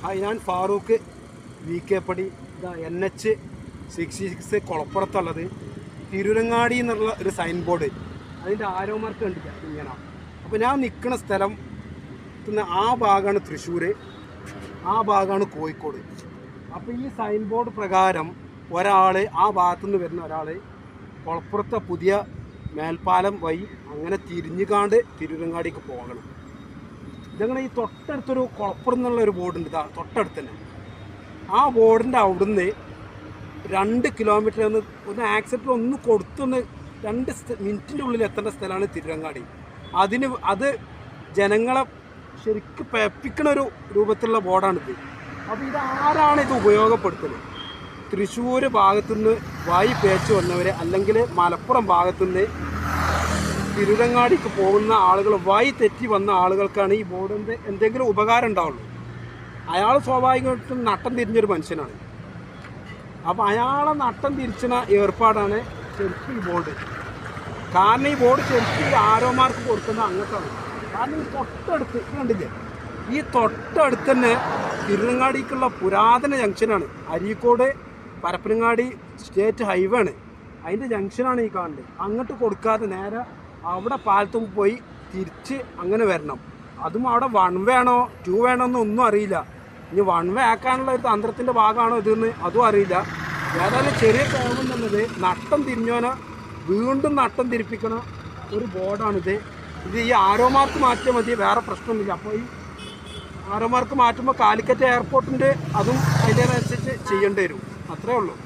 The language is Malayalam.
ഞാൻ ഫാറൂഖ് VK പടി NH66 കുളപ്പുറത്തുള്ളത് തിരുരങ്ങാടി എന്നുള്ള ഒരു സൈൻ ബോർഡ് അതിൻ്റെ ആരോ മാർക്ക് കണ്ടില്ല ഇങ്ങനെ. അപ്പോൾ ഞാൻ നിൽക്കുന്ന സ്ഥലം ആ ഭാഗമാണ് തൃശ്ശൂർ, ആ ഭാഗമാണ് കോഴിക്കോട്. അപ്പോൾ ഈ സൈൻ ബോർഡ് പ്രകാരം ഒരാൾ ആ ഭാഗത്തുനിന്ന് വരുന്ന ഒരാൾ കുളപ്പുറത്തെ പുതിയ മേൽപ്പാലം വഴി അങ്ങനെ തിരിഞ്ഞുകാണ്ട് തിരുരങ്ങാടിക്ക് പോകണം. ഇതങ്ങനെ ഈ തൊട്ടടുത്തൊരു കുളപ്പുറം എന്നുള്ള ഒരു ബോർഡുണ്ട്, തൊട്ടടുത്ത് തന്നെ. ആ ബോർഡിൻ്റെ അവിടുന്ന് 2 കിലോമീറ്റർ ഒന്ന് ആക്സിഡൻറ്റ് ഒന്ന് കൊടുത്തൊന്ന് 2 മിനിറ്റിൻ്റെ ഉള്ളിൽ എത്തേണ്ട സ്ഥലമാണ് തിരുരങ്ങാടി. അത് ജനങ്ങളെ ശരിക്കും പേപ്പിക്കണ ഒരു രൂപത്തിലുള്ള ബോർഡാണിത്. അപ്പോൾ ഇതാരാണ് ഇത് ഉപയോഗപ്പെടുത്തുന്നത്? തൃശ്ശൂർ ഭാഗത്തുനിന്ന് വായി പേച്ച് വന്നവർ, അല്ലെങ്കിൽ മലപ്പുറം ഭാഗത്തുനിന്ന് തിരുരങ്ങാടിക്ക് പോകുന്ന ആളുകൾ, വായി തെറ്റി വന്ന ആളുകൾക്കാണ് ഈ ബോർഡിൻ്റെ എന്തെങ്കിലും ഉപകാരം ഉണ്ടാവുള്ളൂ. അയാൾ സ്വാഭാവികമായിട്ടും നട്ടം തിരിഞ്ഞൊരു മനുഷ്യനാണ്. അപ്പോൾ അയാളെ നട്ടം തിരിച്ചുന്ന ഏർപ്പാടാണ് ശരിക്കും ഈ ബോർഡ്. കാരണം ഈ ബോർഡ് ശരിക്കും ആരോമാർക്ക് കൊടുക്കുന്നത് അങ്ങോട്ടാണ്. കാരണം ഈ തൊട്ടടുത്ത് കണ്ടില്ലേ, ഈ തൊട്ടടുത്ത് തന്നെ തിരുരങ്ങാടിക്കുള്ള പുരാതന ജംഗ്ഷനാണ്. അരീക്കോട് പരപ്പനങ്ങാടി സ്റ്റേറ്റ് ഹൈവേ ആണ്, അതിൻ്റെ ജംഗ്ഷനാണ് ഈ കാണുന്നത്. അങ്ങോട്ട് കൊടുക്കാതെ നേരെ അവിടെ പാലത്തും പോയി തിരിച്ച് അങ്ങനെ വരണം. അതും അവിടെ 1 വേ ആണോ 2 വേ ആണോ ഒന്നും അറിയില്ല. ഇനി 1 വേ ആക്കാനുള്ള ഒരു തന്ത്രത്തിൻ്റെ ഭാഗമാണോ ഇതെന്ന് അതും അറിയില്ല. ഏതായാലും ചെറിയ കോപം എന്നുള്ളത് നട്ടം തിരിഞ്ഞോനെ വീണ്ടും നട്ടം തിരിപ്പിക്കണ ഒരു ബോർഡാണിത്. ഇത് ഈ ആരോമാർക്ക് മാറ്റിയാൽ മതി, വേറെ പ്രശ്നമൊന്നുമില്ല. അപ്പോൾ ഈ ആരോമാർക്ക് മാറ്റുമ്പോൾ കാലിക്കറ്റ് എയർപോർട്ടിൻ്റെ അതും അതിൻ്റെനുസരിച്ച് ചെയ്യേണ്ടി വരും, അത്രേ ഉള്ളൂ.